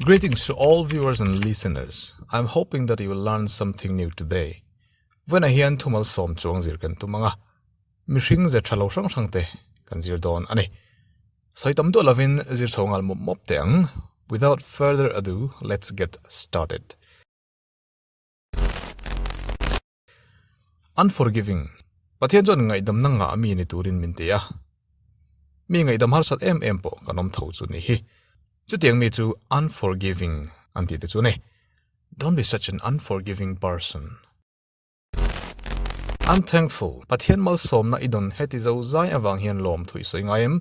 Greetings to all viewers and listeners. I'm hoping that you will learn something new today. When I hear tumal som chuang zir kan tumanga mihring ze thalo sang sang te kan zir don ani. Soitam do lavin zir chongal mop teang. Without further ado, let's get started. Unforgiving. Pathian jon ngai dam nanga mi ni turin min te a. Mi ngai dam har sat em po kanom thau chu ni hi. Chu tiang mi chu unforgiving anti te chu ne. Don't be such an unforgiving person. Unthankful. Pathian mal som na idon heti zo zai awang hian lom thui soi ngayem.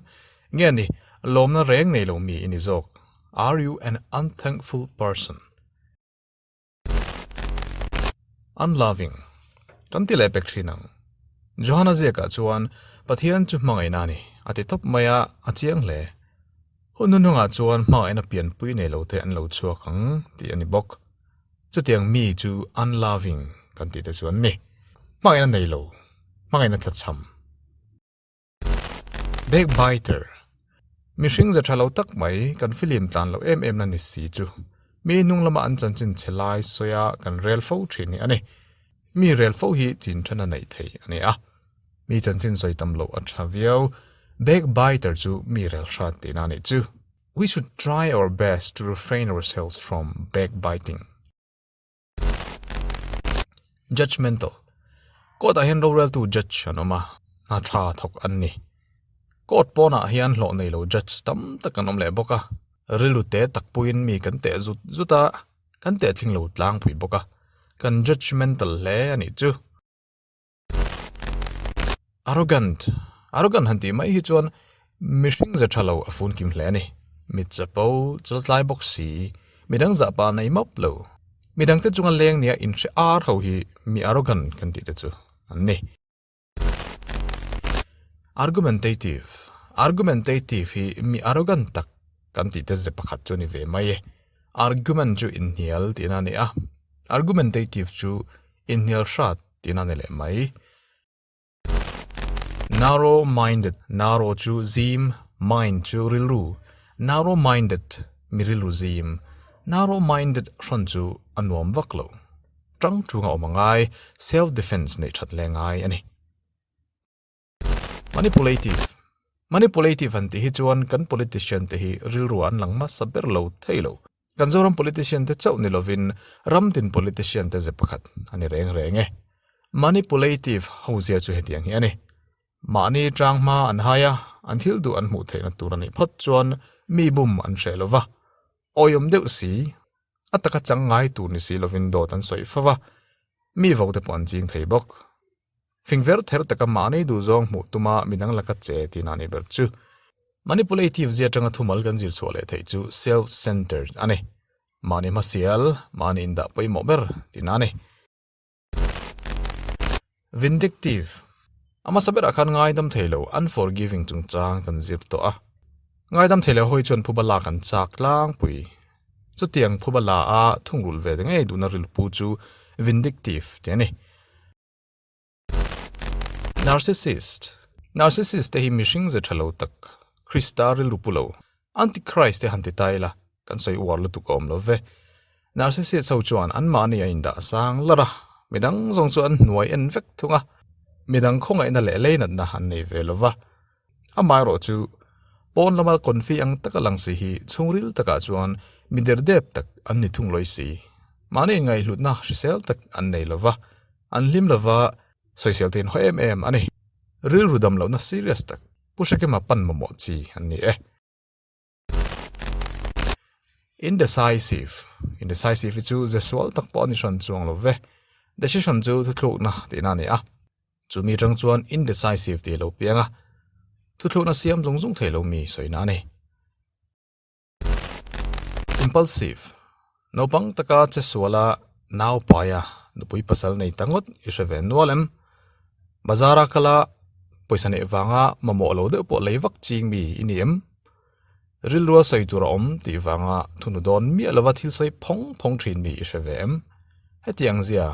Nge ni lom na reng nei lo mi ini zok. Are you an unthankful person? Unloving. Tanti lepek trinang. Johanna zeka chuan pathian chu mangai nani ati top maya achiang le. Hunununga chuan ma ena pian pui nei lo te an lo chuakang ti ani bok. Chu tiang mi chu unloving kan ti te chuan ni. Ma ena nei lo. Ma ena tlatsam. Backbiter. Mihring za thalo tak mai kan film tan lo em na ni si chu. Mi nung lama an chan chin chelai soya kan rel fo thini ani. Mi rel fo hi chin thana nei thei ani a. Mi chan chin soi tam lo a thaviau. Backbiter chu mi rel shat ti na ni chu. We should try our best to refrain ourselves from backbiting. Judgmental. Kot a hian ro rel tu judge anoma na tha thok an ni. Kot pona hian hlo nei lo judge tam takanom le boka. Rilu te takpuin mi kan te zuta kan te thing lo tlang pui boka. Kan judgmental le ani chu. Arrogant. Arrogant hanti mai hi chuan mihring za thalo afun kim hle ani. Mit chapo chaltlai boxi midang za pa nei mop lo. Midang te chunga leng nia in she ar ho hi mi arrogant kan ti te chu. Anni. Argumentative. Argumentative hi mi arrogant tak kan ti te ze pakhat chu ni ve mai. Argument chu in hial ti na ni a. Argumentative chu in hial shat ti na ne le mai. Narrow-minded. Narrow chu zim, mind chu rilru. Narrow-minded mirilru zim. Narrow-minded shan chu anuam vaklo. Trang chu nga omangai self-defense nei chat le ngai ani. Manipulative. Manipulative anti hi chuan kan politician te hi rilruan langma saber lo thailo. Kan zoram politician te chau ni lovin ramtin politician te zepakhat ani reng. Manipulative hozia chu hetiang hi ani. Mani trang ma an haya until du an mu theina turani phat chuan mi bum an shelova oyom deu si ataka changai tu ni si lovin do tan soi fawa mi vote pon jing thei bok finger ther taka mani du zong mu tuma minang laka che tinani berchu manipulative zia tanga thumal gan jir chole thei chu self centered ane mani masial mani inda poi mober tinani. Vindictive. Ama saber akhan ngai dam thelo unforgiving chung chang kan zip to a ngai dam thelo hoi chon phubala kan chak lang pui chu tiang phubala a thungul ve deng ei duna ril pu chu vindictive tiani. Narcissist. Narcissist te hi mihring ze thalo tak Krista ril rupulo antichrist te hanti taila kan soi war lu tu kom lo ve. Narcissist so chuan an mani a inda sang lara midang zong chuan nuai en vek thunga midang khonga ina le le na han nei velova amai ro chu pon lama konfi ang takalang si hi chungril taka chuan mider dep tak an ni thung loi si mani ngai lut na sel tak an nei lova an lim lova social tin ho em ani ril rudam lo na serious tak pushake ma pan mo chi an ni Indecisive. Indecisive chu ze swal tak po ni shan chuang lo ve decision chu thu na ti na ni a chumi rang chuan indecisive ti lo pianga thu na siam zong thelo mi soina ne. Impulsive. No pang taka che swala naw paya nupui pasal nei tangot isheven nualem bazara kala poisa ne wanga mamo lo de po leiwak ching mi iniem rilruwa soitura ti wanga thunudon mi alawa thil soi phong thin mi ishevem hetiang zia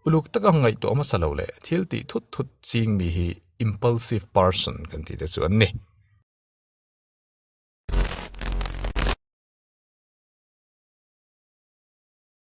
uluk taka ngai to ma salole thil ti thut ching mi hi impulsive person kan ti te chu an ni.